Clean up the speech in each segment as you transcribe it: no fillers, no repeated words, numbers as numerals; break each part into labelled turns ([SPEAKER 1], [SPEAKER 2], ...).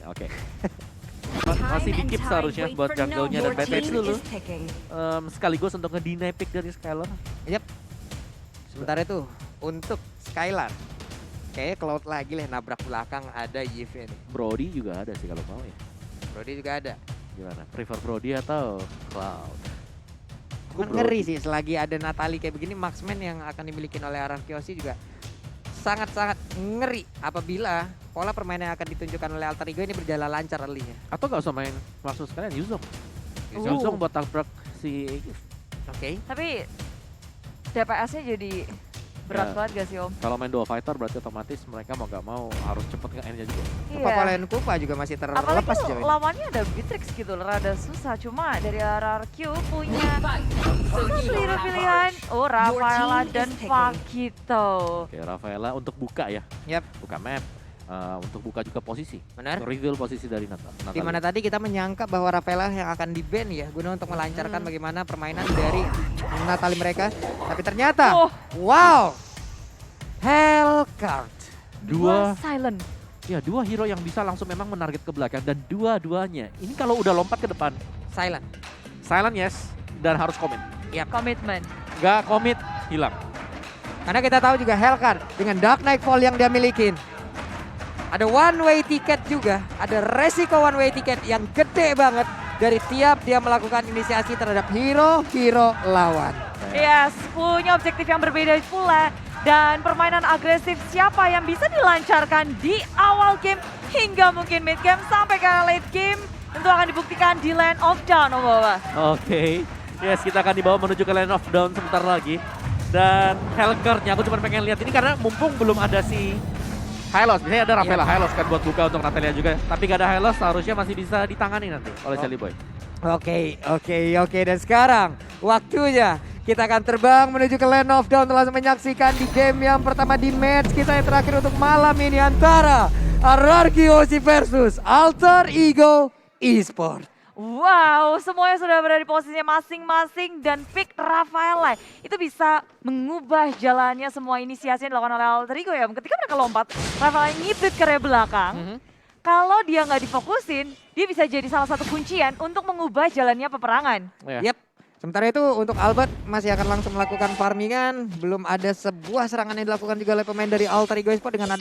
[SPEAKER 1] oke. Masih dikip seharusnya buat jungle-nya dan bad match dulu. Sekaligus untuk nge-deny pick dari Skylar.
[SPEAKER 2] Yap. Sementara itu untuk Skylar. Kayaknya Cloud lagi lah nabrak belakang ada YV nih.
[SPEAKER 1] Brody juga ada sih kalau mau ya.
[SPEAKER 2] Brody juga ada.
[SPEAKER 1] Gimana? Prefer Brody atau Cloud?
[SPEAKER 2] Cuman ngeri sih selagi ada Natalie kayak begini, marksman yang akan dimiliki oleh RRQoc juga sangat-sangat ngeri apabila pola permainan yang akan ditunjukkan oleh Alter Ego ini berjalan lancar early-nya.
[SPEAKER 1] Atau gak usah main langsung sekalian Yuzong.
[SPEAKER 2] Yuzong.
[SPEAKER 1] Yuzong buat tabrak si Aegis.
[SPEAKER 2] Oke.
[SPEAKER 3] Tapi DPS-nya jadi berat
[SPEAKER 1] Ya.
[SPEAKER 3] banget gak sih Om?
[SPEAKER 1] Kalau main duo fighter berarti otomatis mereka mau gak mau harus cepet nge-end-nya juga.
[SPEAKER 2] Kepopuleran Kupa juga masih
[SPEAKER 3] Apalagi
[SPEAKER 2] terlepas jauh ini.
[SPEAKER 3] lawannya ada Beatrix gitu, rada susah. Cuma dari RRQ punya seliru pilihan. Oh, Rafaela dan Fakito.
[SPEAKER 1] Oke, Rafaela untuk buka ya.
[SPEAKER 2] Yap,
[SPEAKER 1] Buka map. Untuk buka juga posisi.
[SPEAKER 2] benar.
[SPEAKER 1] Reveal posisi dari Natalie.
[SPEAKER 2] Dimana tadi kita menyangka bahwa Rafaela yang akan di-ban ya, guna untuk melancarkan bagaimana permainan dari Natalie mereka. Tapi ternyata, wow, Hellcard.
[SPEAKER 1] Dua
[SPEAKER 3] silent.
[SPEAKER 1] Ya, dua hero yang bisa langsung memang menarget ke belakang dan dua-duanya. Ini kalau udah lompat ke depan,
[SPEAKER 2] Silent.
[SPEAKER 1] silent yes dan harus commit.
[SPEAKER 3] Komitmen.
[SPEAKER 1] Nggak commit, hilang.
[SPEAKER 2] Karena kita tahu juga Hellcard dengan Dark Nightfall yang dia milikin. Ada one way ticket juga, ada resiko one way ticket yang gede banget dari tiap dia melakukan inisiasi terhadap hero-hero lawan.
[SPEAKER 3] Yes, punya objektif yang berbeda pula. Dan permainan agresif siapa yang bisa dilancarkan di awal game hingga mungkin mid game sampai ke late game tentu akan dibuktikan di Land of Dawn, Om Bawa.
[SPEAKER 1] Oke, yes kita akan dibawa menuju ke Land of Dawn sebentar lagi. Dan Hellcard-nya aku cuma pengen lihat ini karena mumpung belum ada si Hylos. Biasanya ada Rafaela Hylos kan buat buka untuk Natalia juga. Tapi gak ada Hylos seharusnya masih bisa ditangani nanti oleh Shelly Boy.
[SPEAKER 2] Oke. Dan sekarang waktunya kita akan terbang menuju ke Land of Dawn untuk langsung menyaksikan di game yang pertama di match kita yang terakhir untuk malam ini antara RRQoc versus Alter Ego Esports.
[SPEAKER 3] Wow, semuanya sudah berada di posisinya masing-masing dan pick Rafaela itu bisa mengubah jalannya semua inisiasi yang dilakukan oleh Alter Ego ya. Ketika mereka lompat, Rafaela ngibrit ke area belakang. Kalau dia nggak difokusin, dia bisa jadi salah satu kuncian untuk mengubah jalannya peperangan.
[SPEAKER 1] Ya.
[SPEAKER 2] Yap. Sementara itu untuk Albert masih akan langsung melakukan farmingan. Belum ada sebuah serangan yang dilakukan juga oleh pemain dari Alter Ego Esports dengan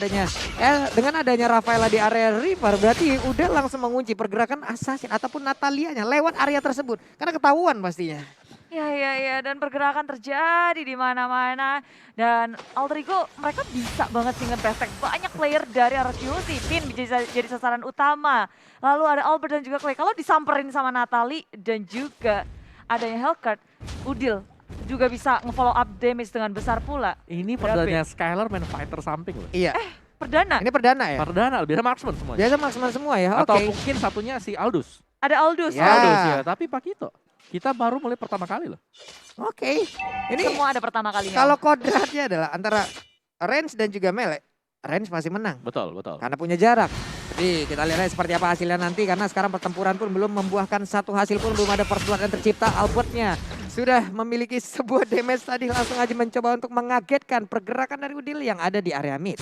[SPEAKER 2] adanya Rafaela di area Reaper. Berarti udah langsung mengunci pergerakan Assassin ataupun Natalianya lewat area tersebut. Karena ketahuan pastinya.
[SPEAKER 3] Ya, dan pergerakan terjadi di mana-mana. Dan Alter Ego mereka bisa banget sih nge-best banyak player dari RRQoc. Pin bisa jadi sasaran utama. Lalu ada Albert dan juga Clay. Kalau disamperin sama Natalie dan juga adanya Hellcard, Udil juga bisa nge-follow up damage dengan besar pula.
[SPEAKER 1] Ini perdananya Skylar main fighter samping loh.
[SPEAKER 2] Iya.
[SPEAKER 3] Perdana.
[SPEAKER 2] Ini perdana ya?
[SPEAKER 1] Perdana, biasa marksman semuanya.
[SPEAKER 2] Biasa maksimal semua ya?
[SPEAKER 1] Atau
[SPEAKER 2] Oke.
[SPEAKER 1] mungkin satunya si Aldous.
[SPEAKER 3] Ada Aldous.
[SPEAKER 2] Ya.
[SPEAKER 1] Aldous ya, tapi Pakito. Kita baru mulai pertama kali loh.
[SPEAKER 2] Oke. Ini
[SPEAKER 3] Semua ada pertama kalinya.
[SPEAKER 2] kalau kodratnya adalah antara range dan juga melee, range masih menang.
[SPEAKER 1] Betul.
[SPEAKER 2] Karena punya jarak. Jadi kita lihat seperti apa hasilnya nanti karena sekarang pertempuran pun belum membuahkan satu hasil pun, belum ada first blood yang tercipta. Albertnya sudah memiliki sebuah damage tadi, langsung aja mencoba untuk mengagetkan pergerakan dari Udil yang ada di area mid.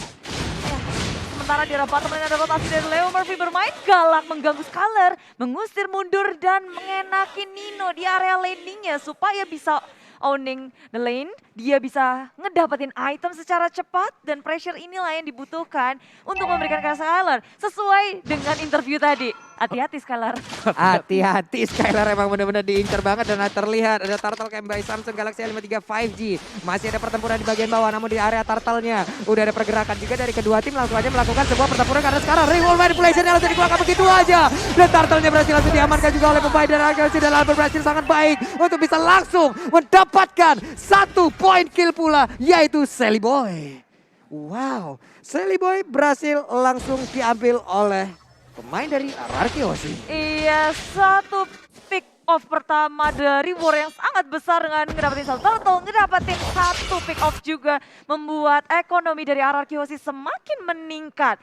[SPEAKER 3] Sementara di arah bottom lane ada rotasi dari Leo Murphy bermain galak mengganggu Skylar, mengusir mundur dan mengenaki Nino di area landingnya supaya bisa owning the lane. Dia bisa ngedapetin item secara cepat dan pressure inilah yang dibutuhkan untuk memberikan ke Skylar. Sesuai dengan interview tadi. Hati-hati Skylar.
[SPEAKER 2] Hati-hati Skylar emang benar-benar diincar banget dan terlihat ada turtle cam by Samsung Galaxy S53 5G. Masih ada pertempuran di bagian bawah namun di area turtle-nya udah ada pergerakan juga dari kedua tim, langsung aja melakukan sebuah pertempuran karena sekarang reroll manipulation-nya langsung dikeluarkan begitu aja. Dan turtle-nya berhasil langsung diamankan juga oleh pemain dan Argosy dan Albert berhasil sangat baik untuk bisa langsung mendapatkan 1 poin kill pula yaitu Shelly Boy. Wow, Shelly Boy berhasil langsung diambil oleh pemain dari RRQoc.
[SPEAKER 3] Iya, satu pick off pertama dari war yang sangat besar dengan ngedapetin satu turtle, ngedapetin satu pick off juga membuat ekonomi dari RRQoc semakin meningkat.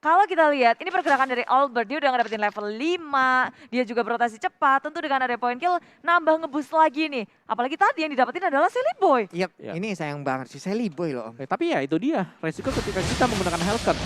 [SPEAKER 3] Kalau kita lihat, ini pergerakan dari Albert, dia udah ngedapetin level 5, dia juga berotasi cepat, tentu dengan ada point kill, nambah ngeboost lagi nih. Apalagi tadi yang didapetin adalah Shelly Boy.
[SPEAKER 2] Yap,
[SPEAKER 1] Ya.
[SPEAKER 2] Ini sayang banget sih Shelly Boy loh.
[SPEAKER 1] Tapi ya itu dia, resiko ketika kita menggunakan Hellcard.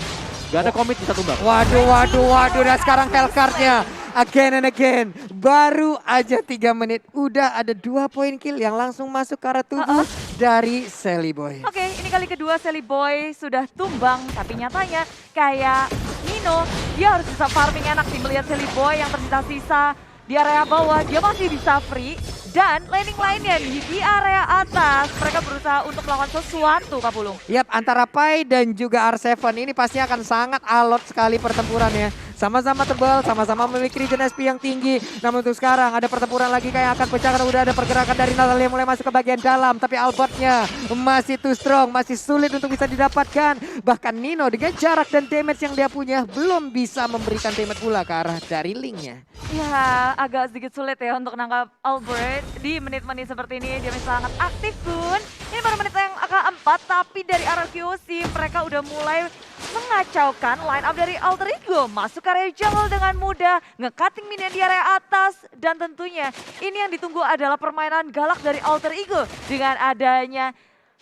[SPEAKER 1] Gak ada komit bisa tumbang.
[SPEAKER 2] Waduh. Dan sekarang Hellcard-nya. Again and again. Baru aja 3 menit. Udah ada 2 poin kill yang langsung masuk ke arah tubuh dari Sally Boy.
[SPEAKER 3] Oke, ini kali kedua Sally Boy sudah tumbang, tapi nyatanya kayak Nino, dia harus bisa farming enak sih melihat Sally Boy yang tersisa-sisa di area bawah, dia masih bisa free. Dan laning lainnya di area atas, mereka berusaha untuk melakukan sesuatu, Kak Pulung.
[SPEAKER 2] Yap, antara Pai dan juga R7 ini pasti akan sangat alot sekali pertempurannya. Sama-sama tebal, sama-sama memiliki regen SP yang tinggi. Namun untuk sekarang ada pertempuran lagi kayak akan pecah karena udah ada pergerakan dari Natalia mulai masuk ke bagian dalam. Tapi Albertnya masih too strong, masih sulit untuk bisa didapatkan. Bahkan Nino dengan jarak dan damage yang dia punya belum bisa memberikan damage pula ke arah dari Link-nya.
[SPEAKER 3] Ya, agak sedikit sulit ya untuk nangkap Albert di menit-menit seperti ini. Dia masih sangat aktif pun. Ini baru menit yang keempat, tapi dari arah QC mereka udah mulai mengacaukan line up dari Alter Ego. Masuk ke area jungle dengan mudah, nge-cutting minion di area atas. Dan tentunya ini yang ditunggu adalah permainan galak dari Alter Ego. Dengan adanya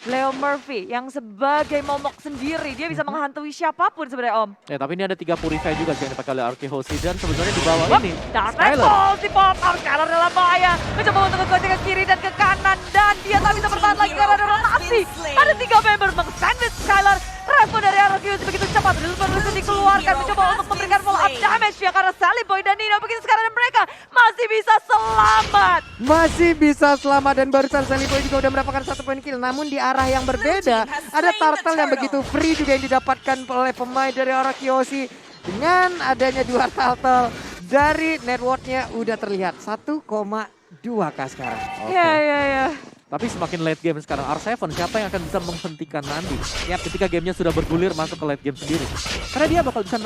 [SPEAKER 3] Leo Murphy yang sebagai momok sendiri, dia bisa menghantui siapapun sebenarnya Om.
[SPEAKER 1] Ya tapi ini ada 3 purify juga yang dipakai oleh Arky Hoshi dan sebenarnya di bawah ini
[SPEAKER 3] Dark
[SPEAKER 1] Skyler.
[SPEAKER 3] Knight si pop out, Skyler dalam bahaya. Mencoba untuk ngegocek ke kiri dan ke kanan dan dia tak bisa bertahan lagi karena ada rotasi. Ada 3 member meng-sandwich Skyler. Respon dari RQC begitu cepat, Revolution dikeluarkan mencoba untuk memberikan follow up damage ya karena Sally Boy dan Nino begitu sekarang dan mereka masih bisa selamat.
[SPEAKER 2] Masih bisa selamat dan barusan Sally Boy juga udah mendapatkan 1 poin kill. Namun di arah yang berbeda ada Turtle yang begitu free juga yang didapatkan oleh pemain dari arah Kiyoshi. Dengan adanya 2 Turtle dari networknya udah terlihat 1,2k sekarang.
[SPEAKER 1] Oke.
[SPEAKER 3] Ya.
[SPEAKER 1] Tapi semakin late game sekarang R7 siapa yang akan bisa menghentikan Nandi? Ya ketika gamenya sudah bergulir masuk ke late game sendiri. Karena dia bakal bisa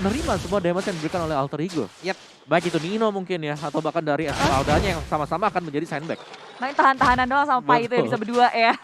[SPEAKER 1] nerima semua damage yang diberikan oleh Alter Ego.
[SPEAKER 2] Yap.
[SPEAKER 1] Baik itu Nino mungkin ya atau bahkan dari Esmeralda-nya yang sama-sama akan menjadi sandbag.
[SPEAKER 3] Main tahan-tahanan doang sama Pai itu yang bisa berdua ya.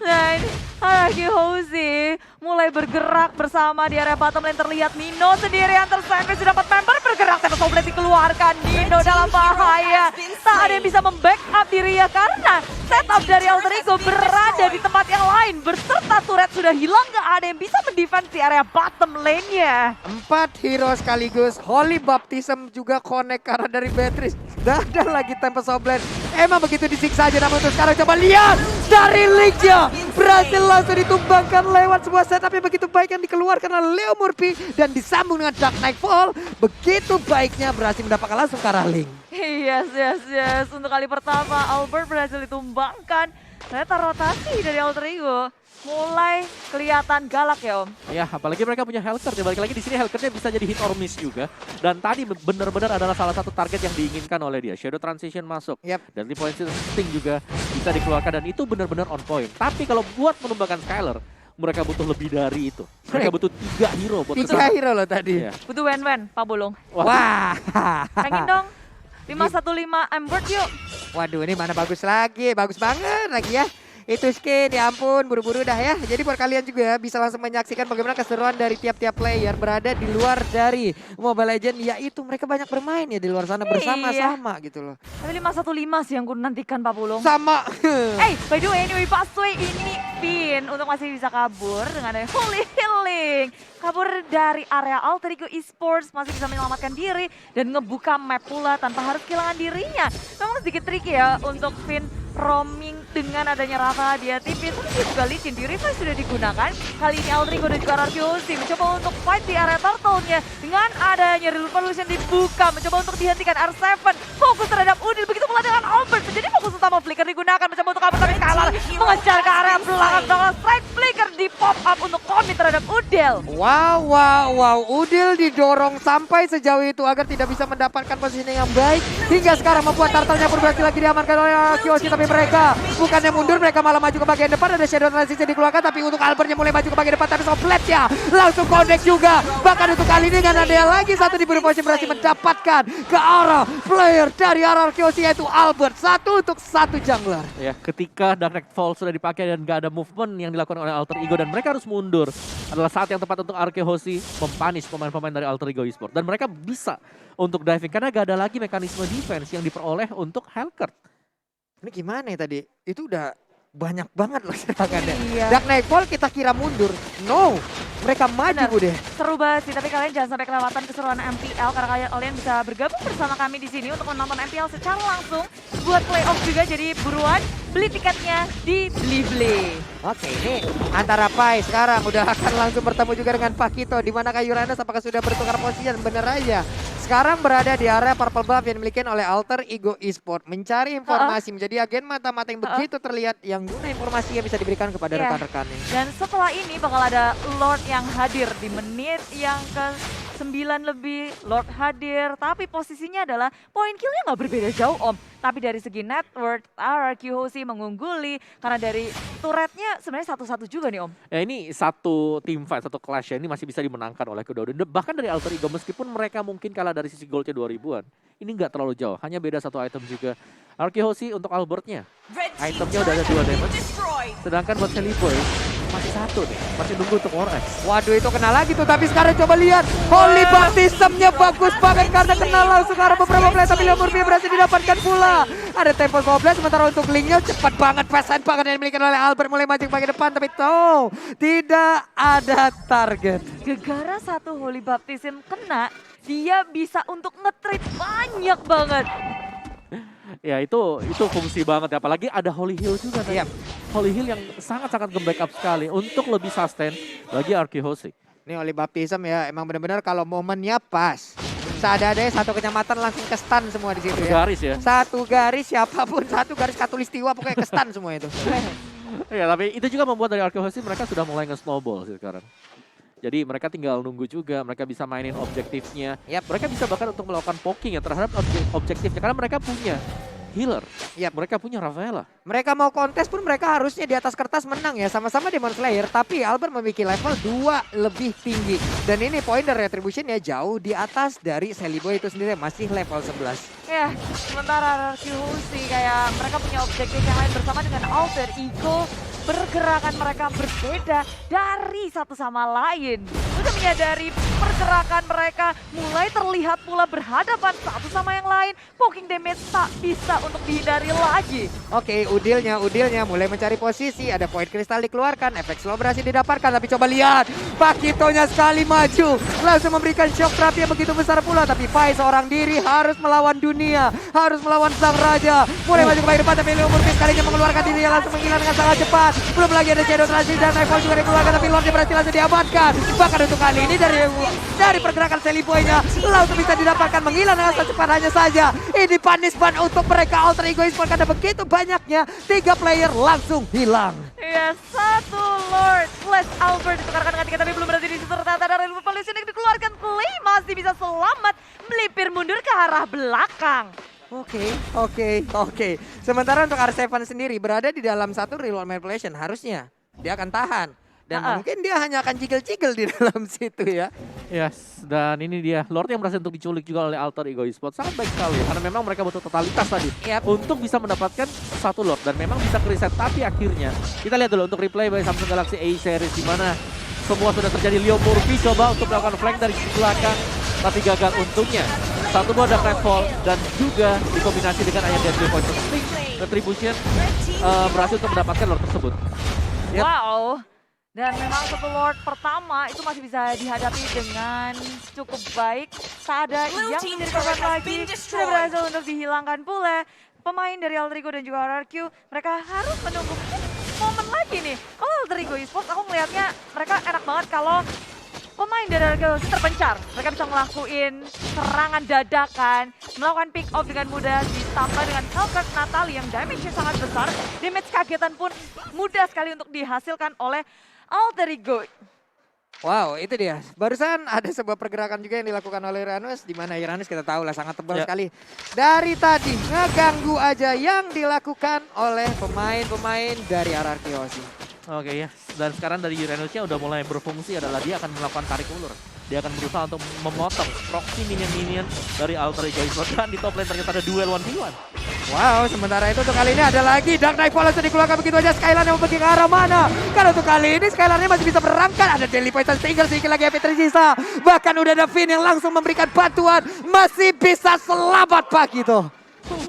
[SPEAKER 3] Nah ini Arky Hoshi mulai bergerak bersama di area bottom lane terlihat Nino sendirian tersandwich dapat member bergerak tapi Soblet dikeluarkan. Nino dalam bahaya. Tak ada yang bisa membackup dirinya karena setup dari Alter Ego berada di tempat yang lain. Berserta turret sudah hilang, gak ada yang bisa mendefense di area bottom lane-nya.
[SPEAKER 2] 4 hero sekaligus. Holy Baptism juga connect karena dari Beatrice. Dan lagi Tempest of Blade. Emang begitu disiksa aja, namun untuk sekarang coba lihat dari Link-nya. Berhasil langsung ditumbangkan lewat sebuah setup yang begitu baik yang dikeluarkan oleh Leo Murphy. Dan disambung dengan Dark Nightfall. Begitu baiknya berhasil mendapatkan langsung ke arah Link.
[SPEAKER 3] Yes. Untuk kali pertama Albert berhasil ditumbangkan. Ternyata rotasi dari Alter Ego mulai kelihatan galak ya Om.
[SPEAKER 1] Ya apalagi mereka punya Hellcard ya. Balik lagi di sini Hellcard-nya bisa jadi hit or miss juga. Dan tadi benar-benar adalah salah satu target yang diinginkan oleh dia. Shadow Transition masuk.
[SPEAKER 2] Yep.
[SPEAKER 1] Dan Repoint Sting juga bisa dikeluarkan dan itu benar-benar on point. Tapi kalau buat menumbangkan Skyler, mereka butuh lebih dari itu. Mereka butuh 3 hero buat
[SPEAKER 2] 3 hero loh tadi.
[SPEAKER 1] Iya.
[SPEAKER 3] Butuh wen-wen Pak Bulung.
[SPEAKER 2] Wah.
[SPEAKER 3] Pengen dong 515 Ambert yuk.
[SPEAKER 2] Waduh ini mana bagus lagi. Bagus banget lagi ya. Itu skin, ya ampun, buru-buru dah ya. Jadi buat kalian juga bisa langsung menyaksikan bagaimana keseruan dari tiap-tiap player berada di luar dari Mobile Legends. Yaitu mereka banyak bermain ya di luar sana bersama-sama gitu loh.
[SPEAKER 3] Tapi 515 sih yang ku nantikan Pak Bulung.
[SPEAKER 2] Sama.
[SPEAKER 3] By the way, anyway, Pasway ini pin untuk masih bisa kabur dengan ada Holy Healing. Kabur dari area Alter Ego Esports, masih bisa menyelamatkan diri dan ngebuka map pula tanpa harus kehilangan dirinya. Memang sedikit tricky ya untuk pin roaming dengan adanya Rafa dia tipis, tapi dia juga licin. Di revive sudah digunakan. Kali ini Alter Ego dan juga Arkeosi mencoba untuk fight di area turtle-nya. Dengan adanya Revolution dibuka, mencoba untuk dihentikan R7. Fokus terhadap Udil, begitu pula dengan Albert. Jadi fokus utama Flicker digunakan, mencoba untuk kabur tapi Skylar mengejar ke area belakang. Dengan strike Flicker di pop up untuk komit terhadap Udil.
[SPEAKER 2] Wow. Udil didorong sampai sejauh itu agar tidak bisa mendapatkan posisi yang baik. Hingga sekarang membuat turtle-nya berhasil lagi diamankan oleh Arkeosi. Tapi mereka bukannya mundur, mereka malah maju ke bagian depan. Ada Shadow Transition dikeluarkan, tapi untuk Albertnya mulai maju ke bagian depan. Tapi Sobletnya langsung connect juga. Bahkan untuk kali ini dengan ada yang lagi satu di posisi berhasil mendapatkan ke arah player dari arah Arkeosi yaitu Albert. 1 untuk 1 jungler.
[SPEAKER 1] Ya, ketika Dark Nightfall sudah dipakai dan gak ada movement yang dilakukan oleh Alter Ego dan mereka harus mundur, adalah saat yang tepat untuk Arky Hoshi mempunish pemain-pemain dari Alter Ego Esports. Dan mereka bisa untuk diving karena gak ada lagi mekanisme defense yang diperoleh untuk Hellcard.
[SPEAKER 2] Ini gimana ya tadi? Itu udah banyak banget loh serangannya.
[SPEAKER 3] Iya.
[SPEAKER 2] Dark Nightfall kita kira mundur. No. Mereka maju
[SPEAKER 3] Benar.
[SPEAKER 2] Bude.
[SPEAKER 3] Seru banget sih, tapi kalian jangan sampai kelewatan keseruan MPL karena kalian bisa bergabung bersama kami di sini untuk menonton MPL secara langsung buat playoff juga. Jadi buruan beli tiketnya di Blibli.
[SPEAKER 2] Oke, ini antara Pai sekarang udah akan langsung bertemu juga dengan Pakito. Di manakah Uranus apakah sudah bertukar posisi dan bener aja. Sekarang berada di area purple buff yang dimiliki oleh Alter Ego Esport. Mencari informasi menjadi agen mata-mata yang begitu terlihat yang guna informasi yang bisa diberikan kepada
[SPEAKER 3] Iya.
[SPEAKER 2] rekan-rekannya.
[SPEAKER 3] Dan setelah ini bakal ada Lord yang hadir di menit yang ke-9 lebih. Lord hadir, tapi posisinya adalah poin killnya nggak berbeda jauh Om. Tapi dari segi net worth, RRQ Hoshi mengungguli karena dari turretnya sebenarnya satu-satu juga nih Om.
[SPEAKER 1] Ya ini satu team fight, satu clash ya, ini masih bisa dimenangkan oleh kedua. Dan bahkan dari Alter Ego meskipun mereka mungkin kalah dari sisi goldnya 2000-an. Ini nggak terlalu jauh, hanya beda satu item juga. RRQ Hoshi untuk Albertnya. Itemnya udah ada 2 damage. Sedangkan buat Celiboy masih satu nih, masih nunggu untuk War X.
[SPEAKER 2] Waduh itu kena lagi tuh, tapi sekarang coba lihat. Holy Baptismnya bagus banget karena kena langsung ke arah beberapa play. Tapi Leomurphy berhasil didapatkan pula. Ada tempo 12 sementara untuk linknya cepat banget. Pesan banget yang dimiliki oleh Albert mulai maju bagian depan. Tapi tuh tidak ada target.
[SPEAKER 3] Gegara satu Holy Baptism kena, dia bisa untuk nge-trade banyak banget.
[SPEAKER 1] Ya itu fungsi banget ya, apalagi ada Holy Hill juga tadi.
[SPEAKER 2] Yap.
[SPEAKER 1] Holy Hill yang sangat-sangat nge-backup sekali untuk lebih sustain bagi RRQ Hoshi.
[SPEAKER 2] Ini Holy Baptism ya, emang benar-benar kalau momennya pas. Seadanya satu kecamatan langsung ke stun semua di situ ya.
[SPEAKER 1] Garis ya.
[SPEAKER 2] Satu garis siapapun, satu garis katulistiwa pokoknya ke stun semua itu.
[SPEAKER 1] Ya tapi itu juga membuat dari RRQ Hoshi mereka sudah mulai nge-snowball sih sekarang. Jadi mereka tinggal nunggu juga, mereka bisa mainin objektifnya.
[SPEAKER 2] Yap.
[SPEAKER 1] Mereka bisa bahkan untuk melakukan poking ya terhadap objektifnya karena mereka punya healer.
[SPEAKER 2] Yap.
[SPEAKER 1] Mereka punya Ravela.
[SPEAKER 2] Mereka mau kontes pun mereka harusnya di atas kertas menang ya. Sama-sama Demon Slayer. Tapi Albert memiliki level 2 lebih tinggi. Dan ini poin dari Retribution ya jauh di atas dari Celiboy itu sendiri. Masih level 11.
[SPEAKER 3] Ya, sementara RRQ Hoshi kayak mereka punya objektif yang lain bersama dengan Alter Ego. Pergerakan mereka berbeda dari satu sama lain. Sudah menyadari pergerakan mereka mulai terlihat pula berhadapan satu sama yang lain. Poking damage tak bisa untuk dihindari lagi.
[SPEAKER 2] Oke, udilnya mulai mencari posisi. Ada poin kristal dikeluarkan, efek slow berhasil didapatkan. Tapi coba lihat, Pakitonya sekali maju. Langsung memberikan shock terapi yang begitu besar pula. Tapi Pai seorang diri harus melawan dunia. Harus melawan sang raja. Mulai maju ke bagian depan, tapi Leomurphy sekalinya mengeluarkan dirinya langsung menghilang dengan sangat cepat. Belum lagi ada Shadow Transit dan Nightfall juga dikeluarkan. Tapi Lord berhasil langsung diamankan. Bahkan untuk kali ini dari pergerakan Celiboy-nya langsung bisa didapatkan menghilang dengan sangat cepat hanya saja. Ini punishment untuk mereka Alter Ego Esport karena begitu banyaknya 3 player langsung hilang.
[SPEAKER 3] Ya, satu Lord plus Albert ditukarkan dengan 3 tapi belum berhasil di situ. Ternyata ada Revolution yang dikeluarkan. Clay masih bisa selamat melipir mundur ke arah belakang.
[SPEAKER 2] Oke. Sementara untuk R7 sendiri berada di dalam satu reload manipulation harusnya dia akan tahan. Dan mungkin dia hanya akan cigel-cigel di dalam situ ya.
[SPEAKER 1] Yes, dan ini dia Lord yang berhasil untuk diculik juga oleh Alter Ego Esport. Sangat baik sekali karena memang mereka butuh totalitas tadi untuk bisa mendapatkan satu Lord dan memang bisa reset. Tapi akhirnya kita lihat dulu untuk replay by Samsung Galaxy A series di mana semua sudah terjadi. Leomurphy coba untuk melakukan flank dari sisi belakang tapi gagal. Untungnya satu buah Dark Nightfall dan juga dikombinasi dengan Iron Deadly Poison Sting, Retribution berhasil untuk mendapatkan Lord tersebut.
[SPEAKER 2] Yep.
[SPEAKER 3] Wow. Dan memang satu Lord pertama itu masih bisa dihadapi dengan cukup baik. Tak ada yang menjadi korban lagi. Sudah berhasil untuk dihilangkan pula. Pemain dari Alter Ego dan juga RRQ, mereka harus menunggu momen lagi nih. Kalau Alter Ego Esports aku melihatnya mereka enak banget kalau pemain dari RRQ terpencar. Mereka bisa ngelakuin serangan dadakan, melakukan pick off dengan mudah, ditambah dengan Hellcat Natalie yang damage-nya sangat besar. Damage kagetan pun mudah sekali untuk dihasilkan oleh Alter Ego.
[SPEAKER 2] Wow, itu dia. Barusan ada sebuah pergerakan juga yang dilakukan oleh Uranus, di mana Uranus kita tahu lah sangat tebal sekali. Dari tadi ngeganggu aja yang dilakukan oleh pemain-pemain dari RRQ Hoshi.
[SPEAKER 1] Oke ya, dan sekarang dari Uranusnya udah mulai berfungsi adalah dia akan melakukan tarik ulur. Dia akan berusaha untuk memotong proxy minion-minion dari Alter Ego Esport. Dan di top lane ternyata ada duel 1v1.
[SPEAKER 2] Wow, sementara itu untuk kali ini ada lagi Dark Nightfall langsung dikeluarkan begitu aja. Skylar yang mau pergi ke arah mana? Karena untuk kali ini Skylarnya masih bisa berangkat. Ada Daily Poison tinggal sedikit lagi HP tersisa. Bahkan udah ada Finn yang langsung memberikan bantuan. Masih bisa selamat pagi tuh.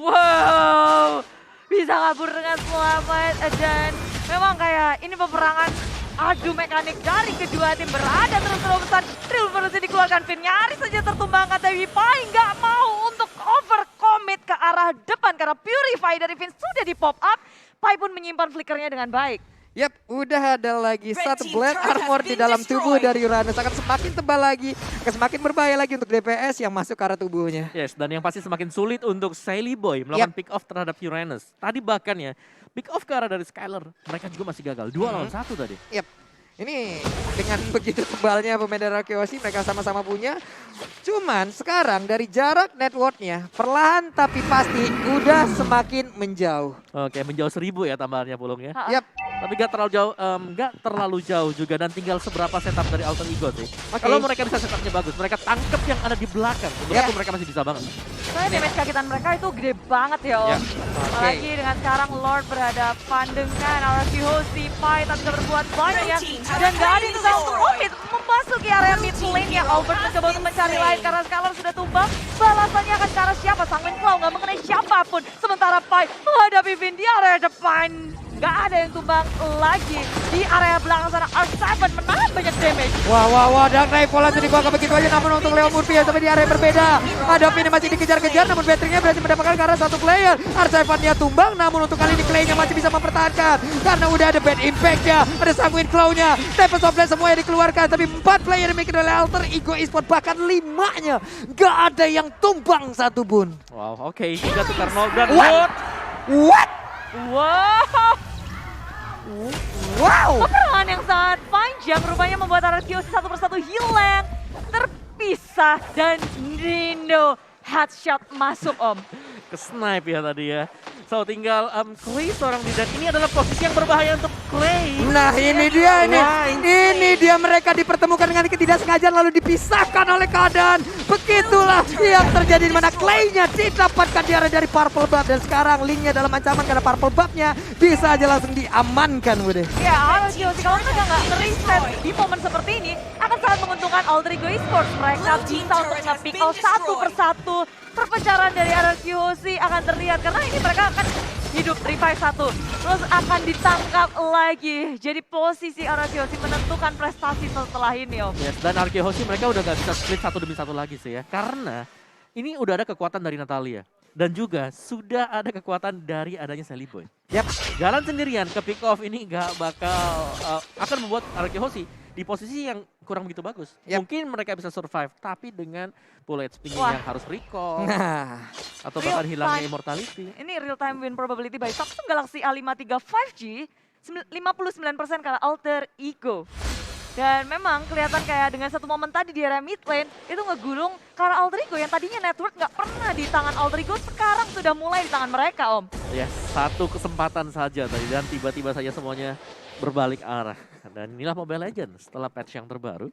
[SPEAKER 3] Wow, bisa kabur dengan selamat dan memang kayak ini peperangan adu mekanik dari kedua tim berada terus-terusan. Revolusi dikeluarkan, Finn nyaris saja tertumbangkan, tapi Pai nggak mau untuk overcommit ke arah depan karena Purify dari Finn sudah di pop up. Pai pun menyimpan flickernya dengan baik.
[SPEAKER 2] Yap, udah ada lagi satu blade armor di dalam tubuh dari Uranus. Akan semakin tebal lagi, akan semakin berbahaya lagi untuk DPS yang masuk ke arah tubuhnya.
[SPEAKER 1] Yes, dan yang pasti semakin sulit untuk Sally Boy melakukan pick off terhadap Uranus. Tadi bahkan ya, pick off ke arah dari Skylar, mereka juga masih gagal. 2 lawan 1 tadi.
[SPEAKER 2] Yap, ini dengan begitu tebalnya pemain Arkeosi mereka sama-sama punya. Cuman sekarang dari jarak networknya perlahan tapi pasti udah semakin menjauh.
[SPEAKER 1] Oke, menjauh 1000 ya tambahannya Pulung ya.
[SPEAKER 2] Yap.
[SPEAKER 1] Tapi gak terlalu jauh juga dan tinggal seberapa setup dari Alter Ego sih. Kalau mereka bisa setupnya bagus, mereka tangkep yang ada di belakang. Menurutku mereka masih bisa banget.
[SPEAKER 3] Soalnya damage kagetan mereka itu gede banget ya Om. Apalagi dengan sekarang Lord berhadapan dengan Arkeosi, Pai tak bisa berbuat banyak. Dan gak ada yang bisa untuk commit memasuki area mid lane ya. Albert mencoba untuk mencari lain karena Skylar sudah tumbang. Balasannya akan ke arah siapa? Sanguine Claw gak mengenai siapapun. Sementara Pai menghadapi Finn di area depan. Gak ada yang tumbang lagi. Di area belakang sana R7 menahan banyak damage.
[SPEAKER 2] Wah, Dark Knight Pola jadi bakal begitu aja, namun untuk Leo Murphy ya, tapi di area yang berbeda. Ada Finn masih dikejar-kejar, namun Battery-nya berhasil mendapatkan karena satu player. R7-nya tumbang, namun untuk kali ini Clay-nya masih bisa mempertahankan. Karena udah ada bad impact-nya, ada Sanguine Claw-nya. Tempest of Blade semuanya dikeluarkan, tapi 4 player yang dimiliki oleh Alter Ego Esports, bahkan 5-nya. Gak ada yang tumbang satupun.
[SPEAKER 1] Wow, oke. 3 tukar 0 dan
[SPEAKER 2] What? Wow!
[SPEAKER 3] Peperangan yang sangat panjang rupanya membuat Arkeosi satu persatu hilang, terpisah, dan Nindo headshot masuk Om.
[SPEAKER 1] ke snipe ya tadi ya. So tinggal Clay seorang di, dan ini adalah posisi yang berbahaya untuk Clay.
[SPEAKER 2] Nah ini dia ini dia mereka dipertemukan dengan ketidaksengajaan lalu dipisahkan oleh keadaan. Begitulah yang terjadi di mana Clay-nya didapatkan di area dari Purple Buff dan sekarang Link-nya dalam ancaman karena Purple Buff-nya bisa aja langsung diamankan Bude.
[SPEAKER 3] Ya Arkeosi kalau mereka nggak reset di momen seperti ini akan sangat menguntungkan Alter Ego Esports. Mereka bisa untuk nge-pick out satu persatu. Perpecahan dari Arkeosi akan terlihat karena ini mereka akan hidup revive satu, terus akan ditangkap lagi. Jadi posisi Arkeosi menentukan prestasi setelah ini Om.
[SPEAKER 1] Yes, dan Arkeosi mereka udah gak bisa split satu demi satu lagi sih ya. Karena ini udah ada kekuatan dari Natalia. Dan juga sudah ada kekuatan dari adanya Sally Boy.
[SPEAKER 2] Yap.
[SPEAKER 1] Jalan sendirian ke pick off ini gak bakal akan membuat Arkeosi di posisi yang kurang begitu bagus.
[SPEAKER 2] Yep.
[SPEAKER 1] Mungkin mereka bisa survive, tapi dengan bullet HP-nya yang harus recall.
[SPEAKER 2] Nah.
[SPEAKER 1] Atau bahkan hilangnya immortality.
[SPEAKER 3] Ini real time win probability by Samsung Galaxy A53 5G 59% karena Alter Ego. Dan memang kelihatan kayak dengan satu momen tadi di area mid lane itu ngegulung karena Alter Ego yang tadinya network nggak pernah di tangan Alter Ego sekarang sudah mulai di tangan mereka Om.
[SPEAKER 1] Ya, satu kesempatan saja tadi dan tiba-tiba saja semuanya berbalik arah. Dan inilah Mobile Legends setelah patch yang terbaru.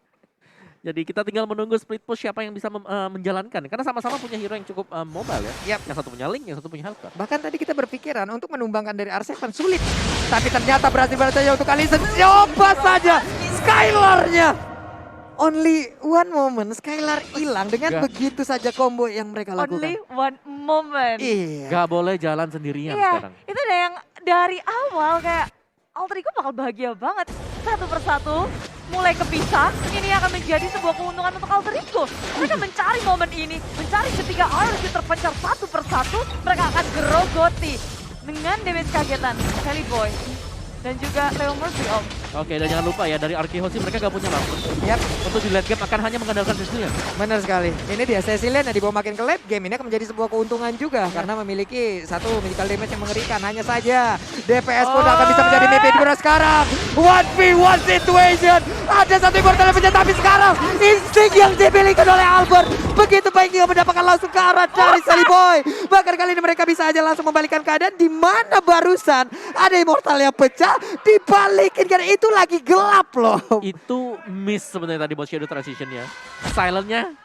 [SPEAKER 1] Jadi kita tinggal menunggu split push siapa yang bisa menjalankan. Karena sama-sama punya hero yang cukup mobile ya.
[SPEAKER 2] Yap.
[SPEAKER 1] Yang satu punya Link, yang satu punya Helper.
[SPEAKER 2] Bahkan tadi kita berpikiran untuk menumbangkan dari R7 sulit. Tapi ternyata berhasil saja untuk Alisson. Coba saja Skylar-nya. Only one moment Skylar hilang dengan begitu saja combo yang mereka lakukan.
[SPEAKER 3] Only one moment.
[SPEAKER 2] Iya.
[SPEAKER 1] Gak boleh jalan sendirian
[SPEAKER 3] Iya,
[SPEAKER 1] sekarang.
[SPEAKER 3] itu ada yang dari awal kayak Alter Ego bakal bahagia banget. Satu persatu mulai kepisah, ini akan menjadi sebuah keuntungan untuk Alter Ego. Mereka mencari momen ini, mencari ketika RRQ terpencar satu persatu, mereka akan gerogoti dengan damage kagetan Sally Boy dan juga Leo Murphy Om.
[SPEAKER 1] Oke, dan jangan lupa ya dari Arkeosi mereka gak punya lampu.
[SPEAKER 2] Yap.
[SPEAKER 1] Untuk di late game akan hanya mengandalkan Cecilian.
[SPEAKER 2] Benar sekali. Ini dia Cecilian yang dibawa makin ke late game ini akan menjadi sebuah keuntungan juga karena memiliki satu medical damage yang mengerikan. Hanya saja DPS pun akan bisa menjadi mimpi di sekarang. 1v1 situation. Ada satu immortal yang menjadi tapi sekarang insting yang dimiliki oleh Albert begitu baik dia mendapatkan langsung ke arah dari Sally Boy. Bahkan kali ini mereka bisa aja langsung membalikkan keadaan di mana barusan ada immortal yang pecah dibalikin karena itu lagi gelap loh.
[SPEAKER 1] Itu miss sebenarnya tadi buat Shadow Transition-nya. Silent-nya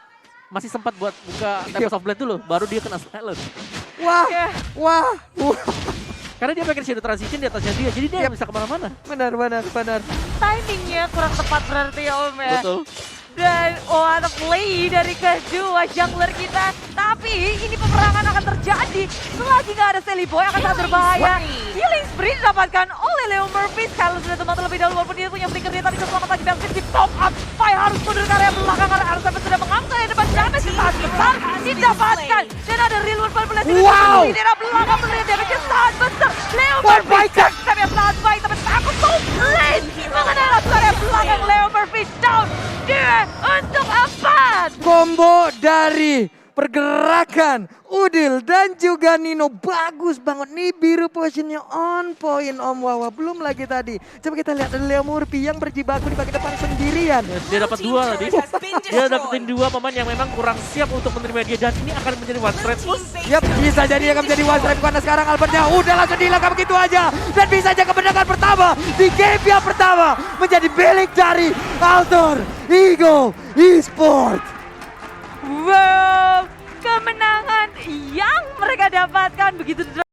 [SPEAKER 1] masih sempat buat buka Tempest of Blade dulu, baru dia kena silent.
[SPEAKER 2] Wah, wah.
[SPEAKER 1] Karena dia pakai Shadow Transition di atasnya dia, jadi dia bisa kemana-mana.
[SPEAKER 2] Benar.
[SPEAKER 3] Timingnya kurang tepat berarti ya Om ya.
[SPEAKER 1] Betul.
[SPEAKER 3] Dan what a play dari kedua jungler kita. Tapi ini peperangan akan terjadi selagi nggak ada Sally Boy akan sangat berbahaya. Healing spree didapatkan oleh Leo Murphy. Kalau sudah teman terlebih dahulu walaupun dia punya flicker dia tadi selamat lagi Belkis di pop up. Fire harus mundur ke area belakang karena Arsenal sudah mengambil yang depan damage sangat besar didapatkan. Dan ada real world manipulasi di daerah belakang melihat damage sangat besar. Leo Murphy tapi yang sangat baik tapi takut komplain mengenai langsung area belakang. Leo Murphy down. Dia untuk 4.
[SPEAKER 2] Combo dari pergerakan Udil dan juga Nino bagus banget nih, biru positionnya on point Om Wawa. Belum lagi tadi, coba kita lihat ada Leo Murphy yang berjibaku di bagian depan sendirian.
[SPEAKER 1] Dia dapat 2 tadi. Dia dapetin 2 pemain yang memang kurang siap untuk menerima dia dan ini akan menjadi one trade pun.
[SPEAKER 2] Yap, bisa jadi akan menjadi one strike karena sekarang Albertnya udah langsung dihilangkan begitu aja. Dan bisa aja kemenangan pertama di game yang pertama menjadi milik dari Altor Ego Esports.
[SPEAKER 3] Wow, kemenangan yang mereka dapatkan begitu